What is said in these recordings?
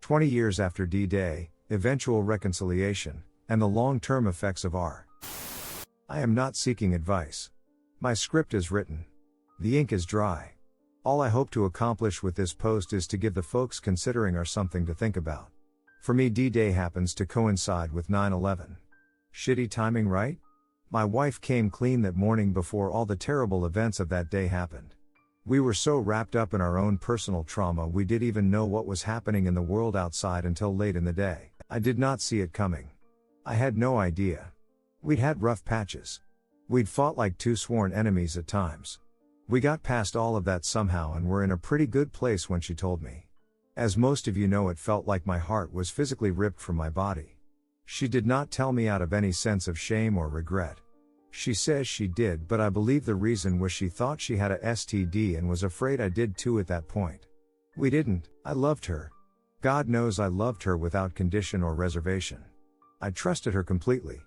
20 years after D-Day, eventual reconciliation, and the long-term effects of R. I am not seeking advice. My script is written. The ink is dry. All I hope to accomplish with this post is to give the folks considering R something to think about. For me, D-Day happens to coincide with 9/11. Shitty timing, right? My wife came clean that morning before all the terrible events of that day happened. We were so wrapped up in our own personal trauma we didn't even know what was happening in the world outside until late in the day. I did not see it coming. I had no idea. We'd had rough patches. We'd fought like two sworn enemies at times. We got past all of that somehow and were in a pretty good place when she told me. As most of you know, it felt like my heart was physically ripped from my body. She did not tell me out of any sense of shame or regret. She says she did, but I believe the reason was she thought she had a STD and was afraid I did too at that point. We didn't. I loved her. God knows I loved her without condition or reservation. I trusted her completely.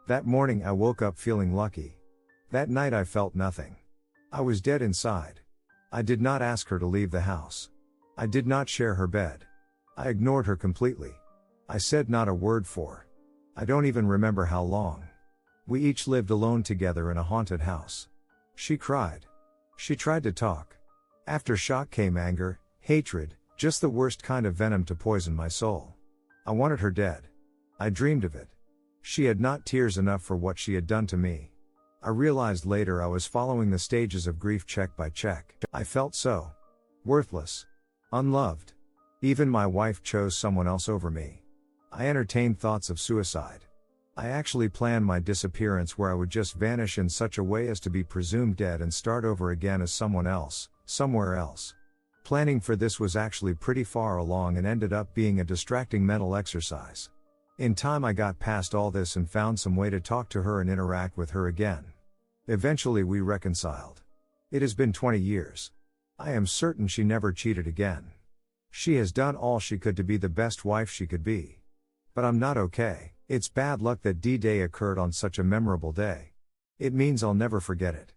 That morning I woke up feeling lucky. That night I felt nothing. I was dead inside. I did not ask her to leave the house. I did not share her bed. I ignored her completely. I said not a word for. I don't even remember how long. We each lived alone together in a haunted house. She cried. She tried to talk. After shock came anger, hatred, just the worst kind of venom to poison my soul. I wanted her dead. I dreamed of it. She had not tears enough for what she had done to me. I realized later I was following the stages of grief check by check. I felt so worthless. Unloved. Even my wife chose someone else over me. I entertained thoughts of suicide. I actually planned my disappearance where I would just vanish in such a way as to be presumed dead and start over again as someone else, somewhere else. Planning for this was actually pretty far along and ended up being a distracting mental exercise. In time I got past all this and found some way to talk to her and interact with her again. Eventually we reconciled. It has been 20 years. I am certain she never cheated again. She has done all she could to be the best wife she could be. But I'm not okay. It's bad luck that D-Day occurred on such a memorable day. It means I'll never forget it.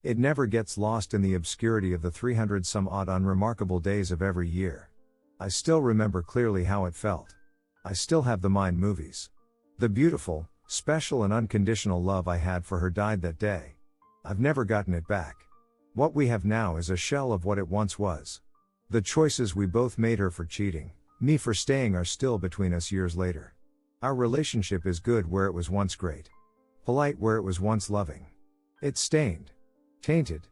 It never gets lost in the obscurity of the 300 some odd unremarkable days of every year. I still remember clearly how it felt. I still have the mind movies. The beautiful, special and unconditional love I had for her died that day. I've never gotten it back. What we have now is a shell of what it once was. The choices we both made, her for cheating, me for staying, are still between us years later. Our relationship is good where it was once great. Polite where it was once loving. It's stained. Tainted.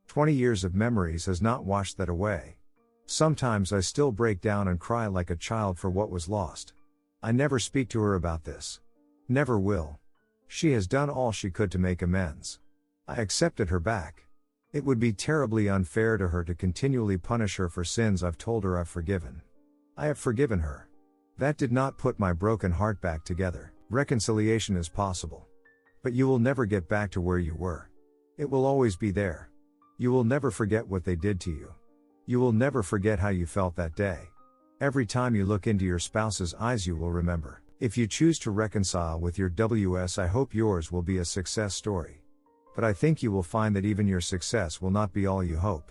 20 years of memories has not washed that away. Sometimes I still break down and cry like a child for what was lost. I never speak to her about this. Never will. She has done all she could to make amends. I accepted her back. It would be terribly unfair to her to continually punish her for sins I've told her I've forgiven. I have forgiven her. That did not put my broken heart back together. Reconciliation is possible. But you will never get back to where you were. It will always be there. You will never forget what they did to you. You will never forget how you felt that day. Every time you look into your spouse's eyes you will remember. If you choose to reconcile with your WS, I hope yours will be a success story. But I think you will find that even your success will not be all you hope.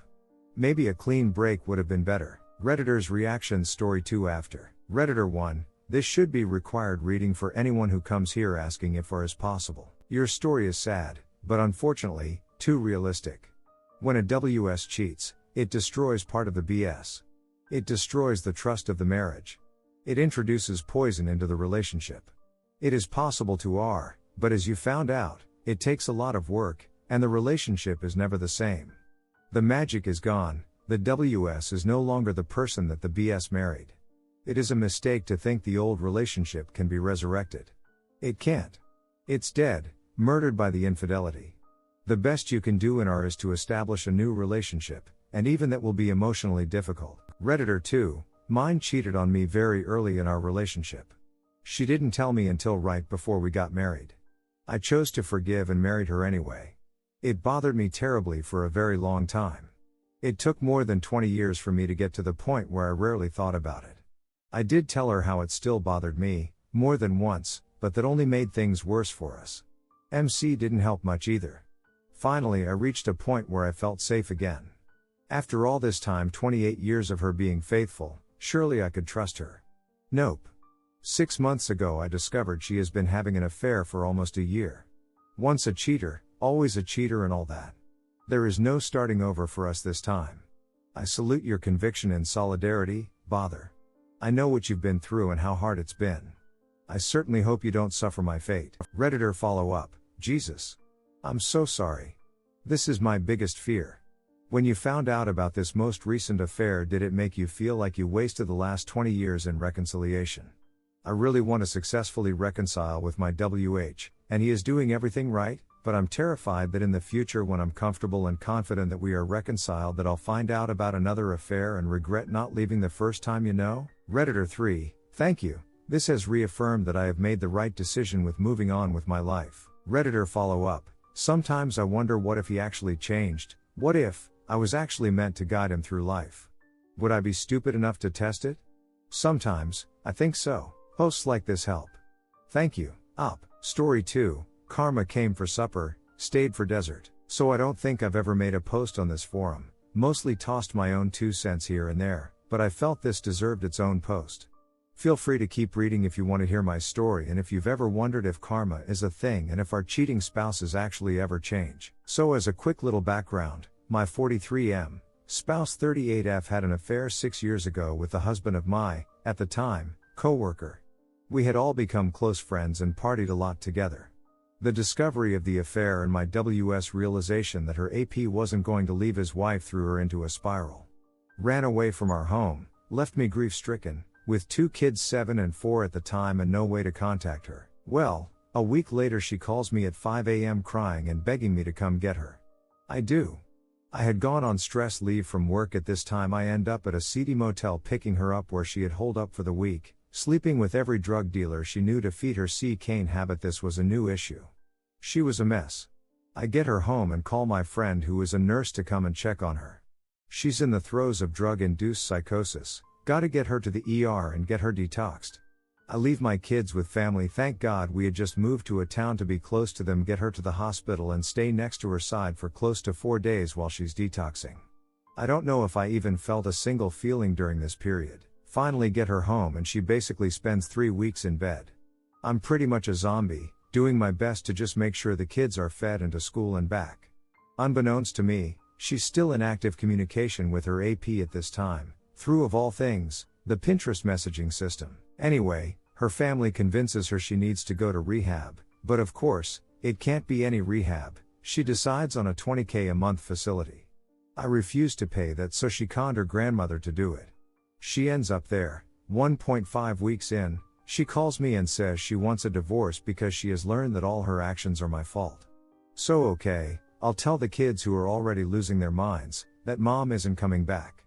Maybe a clean break would have been better. Redditor's reactions story 2 after. Redditor 1, this should be required reading for anyone who comes here asking if or is possible. Your story is sad, but unfortunately, too realistic. When a WS cheats, it destroys part of the BS. It destroys the trust of the marriage. It introduces poison into the relationship. It is possible to R, but as you found out, it takes a lot of work, and the relationship is never the same. The magic is gone. The WS is no longer the person that the BS married. It is a mistake to think the old relationship can be resurrected. It can't. It's dead, murdered by the infidelity. The best you can do in R is to establish a new relationship, and even that will be emotionally difficult. Redditor 2, mine cheated on me very early in our relationship. She didn't tell me until right before we got married. I chose to forgive and married her anyway. It bothered me terribly for a very long time. It took more than 20 years for me to get to the point where I rarely thought about it. I did tell her how it still bothered me, more than once, but that only made things worse for us. MC didn't help much either. Finally I reached a point where I felt safe again. After all this time, 28 years of her being faithful, surely I could trust her. Nope. 6 months ago I discovered she has been having an affair for almost a year. Once a cheater, always a cheater and all that. There is no starting over for us this time. I salute your conviction and solidarity, bother. I know what you've been through and how hard it's been. I certainly hope you don't suffer my fate. Redditor follow up, Jesus. I'm so sorry. This is my biggest fear. When you found out about this most recent affair, did it make you feel like you wasted the last 20 years in reconciliation? I really want to successfully reconcile with my WH, and he is doing everything right, but I'm terrified that in the future when I'm comfortable and confident that we are reconciled that I'll find out about another affair and regret not leaving the first time, you know? Redditor 3, thank you. This has reaffirmed that I have made the right decision with moving on with my life. Redditor follow up, sometimes I wonder what if he actually changed, what if I was actually meant to guide him through life? Would I be stupid enough to test it? Sometimes, I think so. Posts like this help. Thank you. Up. Story 2, Karma came for supper, stayed for dessert. So I don't think I've ever made a post on this forum, mostly tossed my own 2 cents here and there, but I felt this deserved its own post. Feel free to keep reading if you want to hear my story and if you've ever wondered if karma is a thing and if our cheating spouses actually ever change. So as a quick little background, my 43M, spouse 38F had an affair 6 years ago with the husband of my, at the time, co-worker. We had all become close friends and partied a lot together. The discovery of the affair and my WS realization that her AP wasn't going to leave his wife threw her into a spiral. Ran away from our home, left me grief-stricken, with 2 kids 7 and 4 at the time and no way to contact her. Well, a week later she calls me at 5 a.m. crying and begging me to come get her. I do. I had gone on stress leave from work at this time. I end up at a seedy motel picking her up where she had holed up for the week, sleeping with every drug dealer she knew to feed her cocaine habit. This was a new issue. She was a mess. I get her home and call my friend who is a nurse to come and check on her. She's in the throes of drug-induced psychosis. Gotta get her to the ER and get her detoxed. I leave my kids with family. Thank God we had just moved to a town to be close to them. Get her to the hospital and stay next to her side for close to 4 days while she's detoxing. I don't know if I even felt a single feeling during this period. Finally get her home and she basically spends 3 weeks in bed. I'm pretty much a zombie, doing my best to just make sure the kids are fed and to school and back. Unbeknownst to me, she's still in active communication with her AP at this time, through of all things, the Pinterest messaging system. Anyway, her family convinces her she needs to go to rehab, but of course, it can't be any rehab. She decides on a $20K a month facility. I refuse to pay that, so she conned her grandmother to do it. She ends up there. 1.5 weeks in, she calls me and says she wants a divorce because she has learned that all her actions are my fault. So okay, I'll tell the kids, who are already losing their minds, that mom isn't coming back.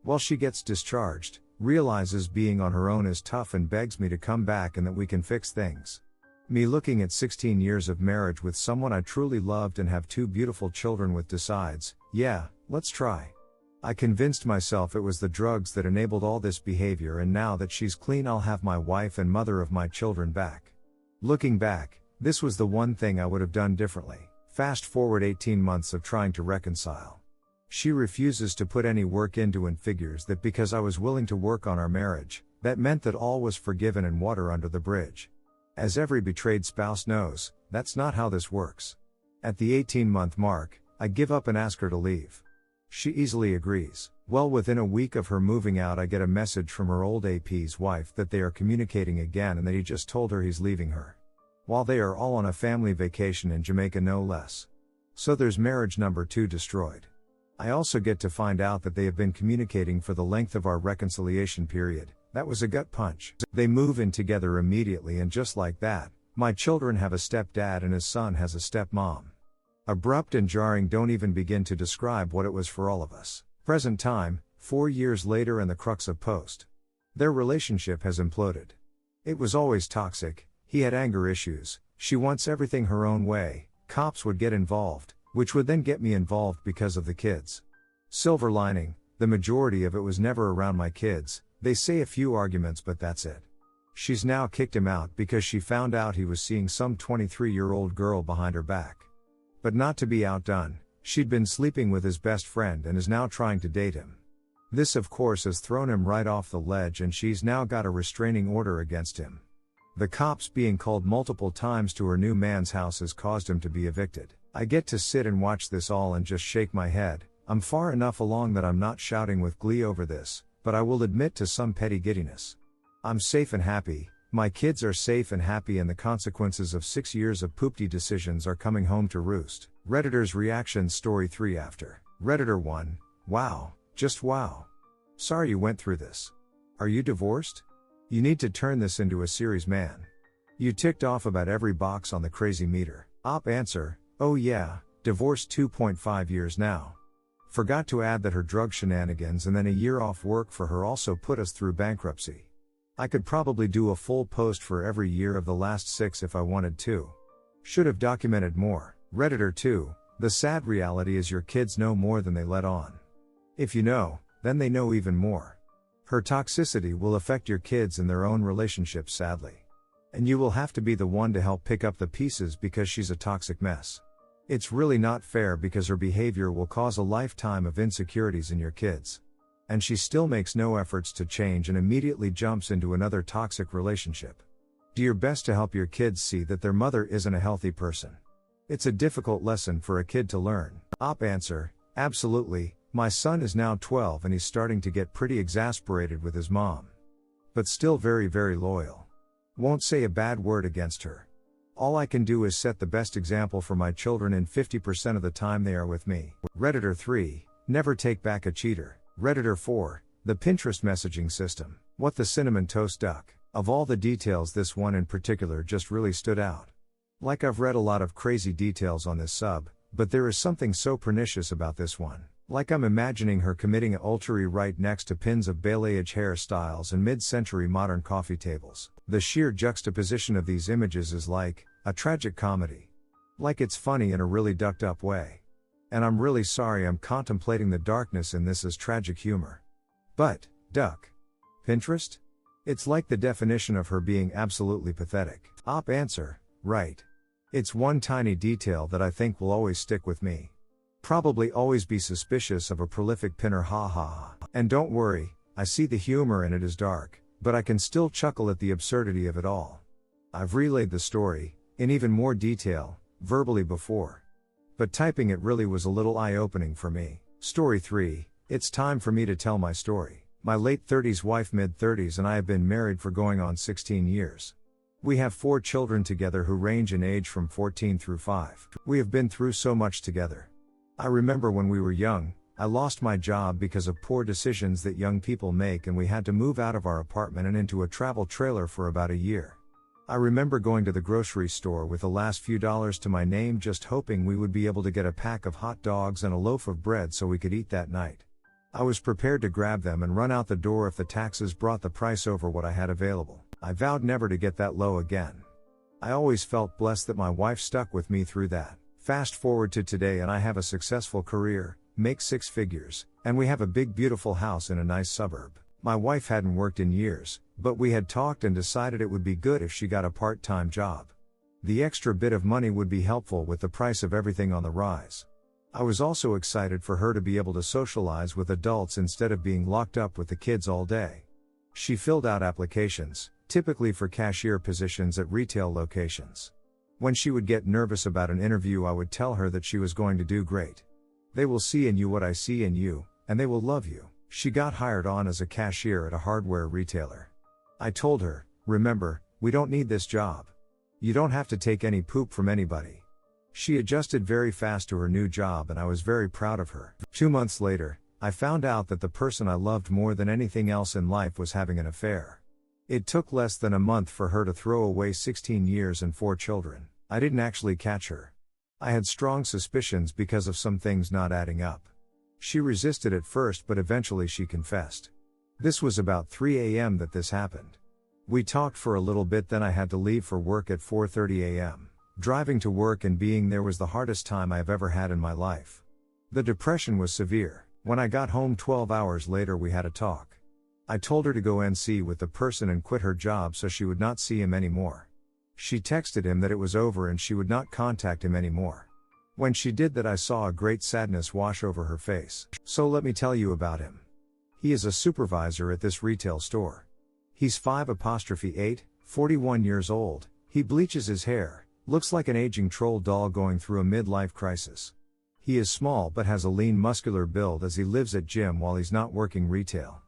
Well, she gets discharged, realizes being on her own is tough and begs me to come back and that we can fix things. Me, looking at 16 years of marriage with someone I truly loved and have 2 beautiful children with, decides, yeah, let's try. I convinced myself it was the drugs that enabled all this behavior, and now that she's clean I'll have my wife and mother of my children back. Looking back, this was the one thing I would have done differently. Fast forward 18 months of trying to reconcile. She refuses to put any work into and figures that because I was willing to work on our marriage, that meant that all was forgiven and water under the bridge. As every betrayed spouse knows, that's not how this works. At the 18-month mark, I give up and ask her to leave. She easily agrees. Well, within a week of her moving out I get a message from her old AP's wife that they are communicating again and that he just told her he's leaving her. While they are all on a family vacation in Jamaica, no less. So there's marriage number 2 destroyed. I also get to find out that they have been communicating for the length of our reconciliation period. That was a gut punch. They move in together immediately, and just like that, my children have a stepdad and his son has a stepmom. Abrupt and jarring, don't even begin to describe what it was for all of us. Present time, 4 years later, and the crux of post. Their relationship has imploded. It was always toxic. He had anger issues. She wants everything her own way. Cops would get involved, which would then get me involved because of the kids. Silver lining, the majority of it was never around my kids. They say a few arguments, but that's it. She's now kicked him out because she found out he was seeing some 23-year-old girl behind her back. But not to be outdone, she'd been sleeping with his best friend and is now trying to date him. This of course has thrown him right off the ledge and she's now got a restraining order against him. The cops being called multiple times to her new man's house has caused him to be evicted. I get to sit and watch this all and just shake my head. I'm far enough along that I'm not shouting with glee over this, but I will admit to some petty giddiness. I'm safe and happy, my kids are safe and happy, and the consequences of 6 years of poopty decisions are coming home to roost. Redditor's reaction. Story 3 after. Redditor 1, wow, just wow. Sorry you went through this. Are you divorced? You need to turn this into a series, man. You ticked off about every box on the crazy meter. Op answer, oh yeah, divorced 2.5 years now. Forgot to add that her drug shenanigans and then a year off work for her also put us through bankruptcy. I could probably do a full post for every year of the last 6 if I wanted to. Should have documented more. Redditor 2, the sad reality is your kids know more than they let on. If you know, then they know even more. Her toxicity will affect your kids in their own relationships, sadly. And you will have to be the one to help pick up the pieces because she's a toxic mess. It's really not fair because her behavior will cause a lifetime of insecurities in your kids. And she still makes no efforts to change and immediately jumps into another toxic relationship. Do your best to help your kids see that their mother isn't a healthy person. It's a difficult lesson for a kid to learn. Op answer, absolutely, my son is now 12 and he's starting to get pretty exasperated with his mom. But still very, very loyal. Won't say a bad word against her. All I can do is set the best example for my children, and 50% of the time they are with me. Redditor 3, never take back a cheater. Redditor 4, the Pinterest messaging system. What the cinnamon toast duck. Of all the details, this one in particular just really stood out. Like, I've read a lot of crazy details on this sub, but there is something so pernicious about this one. Like, I'm imagining her committing adultery right next to pins of balayage hairstyles and mid-century modern coffee tables. The sheer juxtaposition of these images is like a tragic comedy. Like, it's funny in a really ducked up way. And I'm really sorry I'm contemplating the darkness in this as tragic humor. But, duck. Pinterest? It's like the definition of her being absolutely pathetic. Op answer, right. It's one tiny detail that I think will always stick with me. Probably always be suspicious of a prolific pinner, ha ha ha. And don't worry, I see the humor and it is dark, but I can still chuckle at the absurdity of it all. I've relayed the story, in even more detail, verbally before. But typing it really was a little eye-opening for me. Story 3, it's time for me to tell my story. My late 30s wife, mid-30s, and I have been married for going on 16 years. We have 4 children together who range in age from 14 through 5. We have been through so much together. I remember when we were young, I lost my job because of poor decisions that young people make, and we had to move out of our apartment and into a travel trailer for about a year. I remember going to the grocery store with the last few dollars to my name, just hoping we would be able to get a pack of hot dogs and a loaf of bread so we could eat that night. I was prepared to grab them and run out the door if the taxes brought the price over what I had available. I vowed never to get that low again. I always felt blessed that my wife stuck with me through that. Fast forward to today and I have a successful career, make 6 figures, and we have a big beautiful house in a nice suburb. My wife hadn't worked in years, but we had talked and decided it would be good if she got a part-time job. The extra bit of money would be helpful with the price of everything on the rise. I was also excited for her to be able to socialize with adults instead of being locked up with the kids all day. She filled out applications, typically for cashier positions at retail locations. When she would get nervous about an interview, I would tell her that she was going to do great. They will see in you what I see in you, and they will love you. She got hired on as a cashier at a hardware retailer. I told her, remember, we don't need this job. You don't have to take any poop from anybody. She adjusted very fast to her new job and I was very proud of her. 2 months later, I found out that the person I loved more than anything else in life was having an affair. It took less than a month for her to throw away 16 years and 4 children. I didn't actually catch her. I had strong suspicions because of some things not adding up. She resisted at first, but eventually she confessed. This was about 3 a.m. that this happened. We talked for a little bit, then I had to leave for work at 4:30 a.m. Driving to work and being there was the hardest time I have ever had in my life. The depression was severe. When I got home 12 hours later, we had a talk. I told her to go NC with the person and quit her job so she would not see him anymore. She texted him that it was over and she would not contact him anymore. When she did that, I saw a great sadness wash over her face. So let me tell you about him. He is a supervisor at this retail store. He's 5'8", 41 years old, he bleaches his hair, looks like an aging troll doll going through a midlife crisis. He is small but has a lean muscular build as he lives at gym while he's not working retail.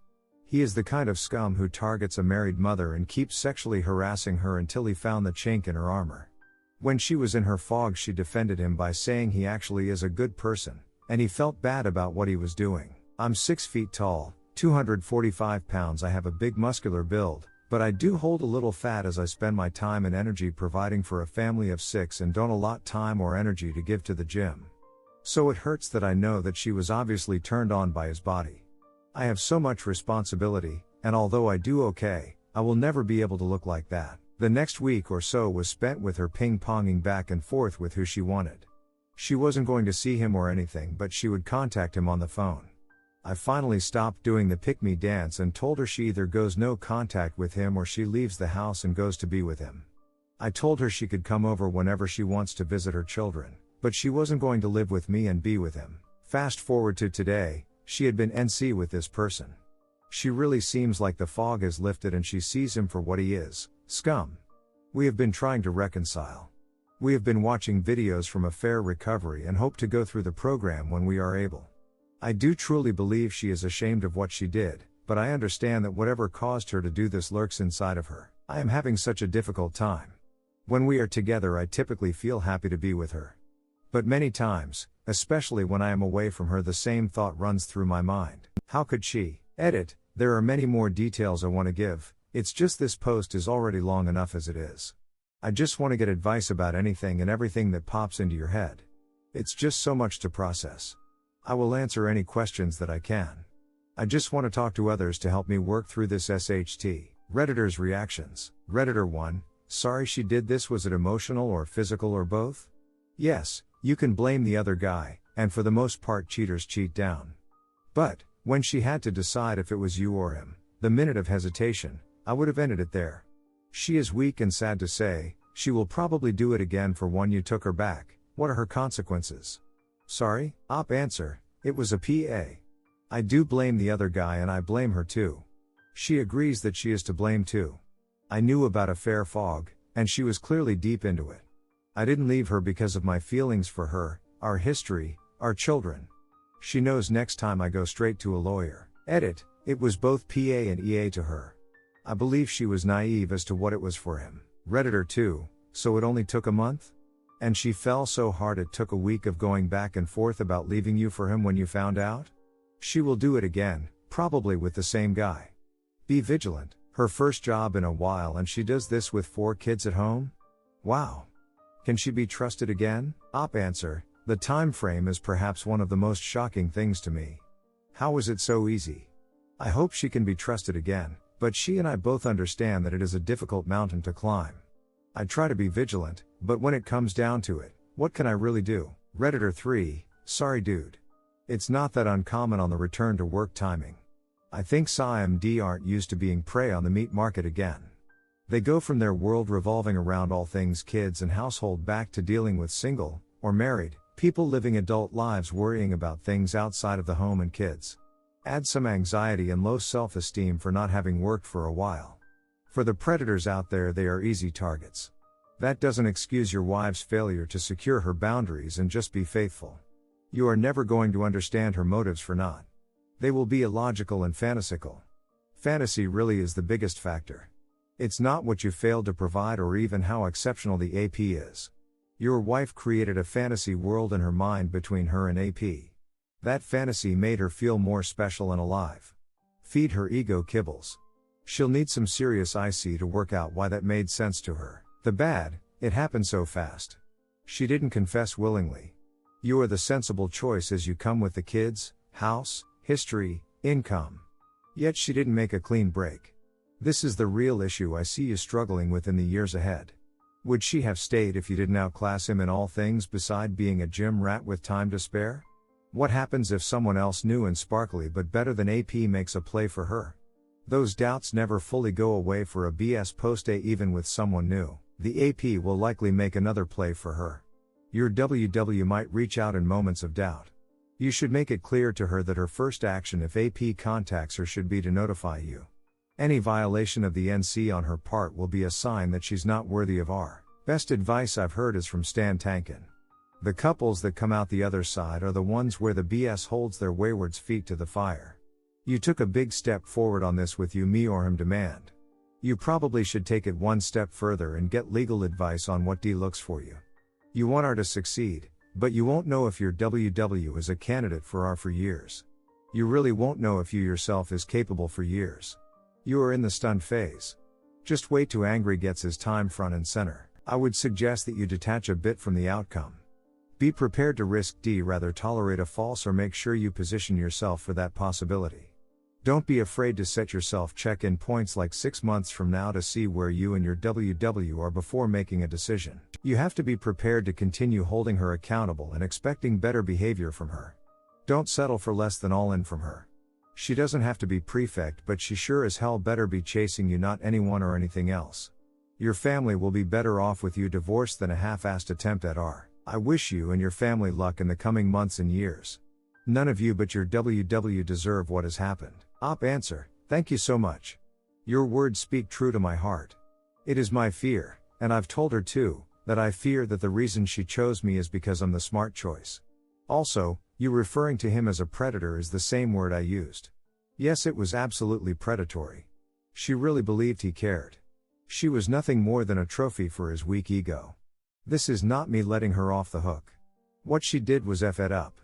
He is the kind of scum who targets a married mother and keeps sexually harassing her until he found the chink in her armor. When she was in her fog, she defended him by saying he actually is a good person, and he felt bad about what he was doing. I'm 6 feet tall, 245 pounds. I have a big muscular build, but I do hold a little fat as I spend my time and energy providing for a family of 6 and don't allot time or energy to give to the gym. So it hurts that I know that she was obviously turned on by his body. I have so much responsibility, and although I do okay, I will never be able to look like that. The next week or so was spent with her ping-ponging back and forth with who she wanted. She wasn't going to see him or anything, but she would contact him on the phone. I finally stopped doing the pick-me dance and told her she either goes no contact with him or she leaves the house and goes to be with him. I told her she could come over whenever she wants to visit her children, but she wasn't going to live with me and be with him. Fast forward to today, she had been NC with this person. She really seems like the fog has lifted and she sees him for what he is, scum. We have been trying to reconcile. We have been watching videos from Affair Recovery and hope to go through the program when we are able. I do truly believe she is ashamed of what she did, but I understand that whatever caused her to do this lurks inside of her. I am having such a difficult time. When we are together, I typically feel happy to be with her. But many times, especially when I am away from her, the same thought runs through my mind. How could she? Edit. There are many more details I want to give, it's just this post is already long enough as it is. I just want to get advice about anything and everything that pops into your head. It's just so much to process. I will answer any questions that I can. I just want to talk to others to help me work through this SHT. Redditors' reactions. Redditor 1, sorry she did this. Was it emotional or physical or both? Yes, you can blame the other guy, and for the most part cheaters cheat down. But, when she had to decide if it was you or him, the minute of hesitation, I would have ended it there. She is weak and sad to say, she will probably do it again for one you took her back. What are her consequences? Sorry, op answer, it was a PA. I do blame the other guy and I blame her too. She agrees that she is to blame too. I knew about Affair Fog, and she was clearly deep into it. I didn't leave her because of my feelings for her, our history, our children. She knows next time I go straight to a lawyer. Edit, it was both PA and EA to her. I believe she was naive as to what it was for him. Redditor 2, so it only took a month? And she fell so hard it took a week of going back and forth about leaving you for him when you found out? She will do it again, probably with the same guy. Be vigilant, her first job in a while and she does this with 4 kids at home? Wow. Can she be trusted again? Op answer, the time frame is perhaps one of the most shocking things to me. How is it so easy? I hope she can be trusted again, but she and I both understand that it is a difficult mountain to climb. I try to be vigilant, but when it comes down to it, what can I really do? Redditor 3, sorry dude. It's not that uncommon on the return to work timing. I think SIMD aren't used to being prey on the meat market again. They go from their world revolving around all things kids and household back to dealing with single, or married, people living adult lives worrying about things outside of the home and kids. Add some anxiety and low self-esteem for not having worked for a while. For the predators out there, they are easy targets. That doesn't excuse your wife's failure to secure her boundaries and just be faithful. You are never going to understand her motives for not. They will be illogical and fantasical. Fantasy really is the biggest factor. It's not what you failed to provide or even how exceptional the AP is. Your wife created a fantasy world in her mind between her and AP. That fantasy made her feel more special and alive. Feed her ego kibbles. She'll need some serious IC to work out why that made sense to her. The bad, it happened so fast. She didn't confess willingly. You are the sensible choice as you come with the kids, house, history, income. Yet she didn't make a clean break. This is the real issue I see you struggling with in the years ahead. Would she have stayed if you didn't outclass him in all things beside being a gym rat with time to spare? What happens if someone else new and sparkly but better than AP makes a play for her? Those doubts never fully go away for a BS post-A. Even with someone new, the AP will likely make another play for her. Your WW might reach out in moments of doubt. You should make it clear to her that her first action if AP contacts her should be to notify you. Any violation of the NC on her part will be a sign that she's not worthy of our. Best advice I've heard is from Stan Tankin. The couples that come out the other side are the ones where the BS holds their wayward feet to the fire. You took a big step forward on this with you me or him demand. You probably should take it one step further and get legal advice on what D looks for you. You want R to succeed, but you won't know if your WW is a candidate for R for years. You really won't know if you yourself is capable for years. You are in the stunned phase. Just wait till angry gets his time front and center. I would suggest that you detach a bit from the outcome. Be prepared to risk D, rather tolerate a false, or make sure you position yourself for that possibility. Don't be afraid to set yourself check-in points like 6 months from now to see where you and your WW are before making a decision. You have to be prepared to continue holding her accountable and expecting better behavior from her. Don't settle for less than all in from her. She doesn't have to be prefect, but she sure as hell better be chasing you, not anyone or anything else. Your family will be better off with you divorced than a half-assed attempt at R. I wish you and your family luck in the coming months and years. None of you but your WW deserve what has happened. Op answer, thank you so much. Your words speak true to my heart. It is my fear, and I've told her too, that I fear that the reason she chose me is because I'm the smart choice. Also, you referring to him as a predator is the same word I used. Yes, it was absolutely predatory. She really believed he cared. She was nothing more than a trophy for his weak ego. This is not me letting her off the hook. What she did was F it up.